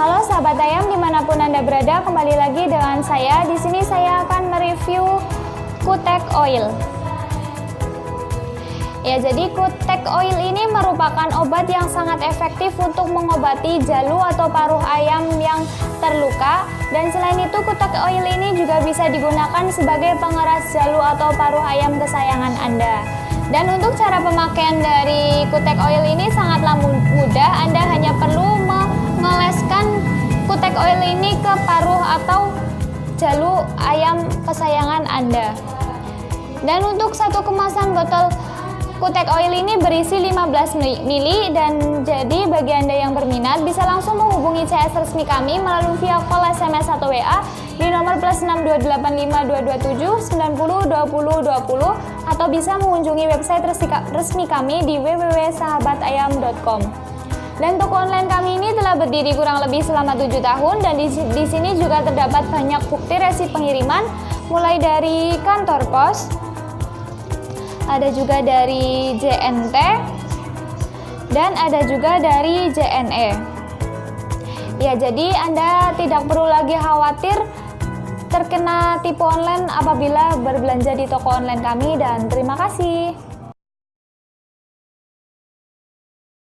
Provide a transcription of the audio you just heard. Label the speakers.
Speaker 1: Halo sahabat ayam dimanapun Anda berada, kembali lagi dengan saya. Di sini saya akan mereview Kutek Oil. Ya, jadi Kutek Oil ini merupakan obat yang sangat efektif untuk mengobati jalu atau paruh ayam yang terluka. Dan selain itu, Kutek Oil ini juga bisa digunakan sebagai pengeras jalu atau paruh ayam kesayangan Anda. Dan untuk cara pemakaian dari Kutek Oil ini sangatlah mudah. Anda hanya perlu mengoleskan Kutek Oil ini ke paruh atau jalu ayam kesayangan Anda. Dan untuk satu kemasan botol Kutek Oil ini berisi 15 ml, dan jadi bagi Anda yang berminat bisa langsung menghubungi CS resmi kami melalui via call, SMS atau WA di nomor +6285227902020 atau bisa mengunjungi website resmi kami di www.sahabatayam.com. Dan toko online kami ini telah berdiri kurang lebih selama 7 tahun, dan di sini juga terdapat banyak bukti resip pengiriman, mulai dari kantor pos, ada juga dari JNT, dan ada juga dari JNE. Ya, jadi Anda tidak perlu lagi khawatir terkena tipu online apabila berbelanja di toko online kami, dan terima kasih.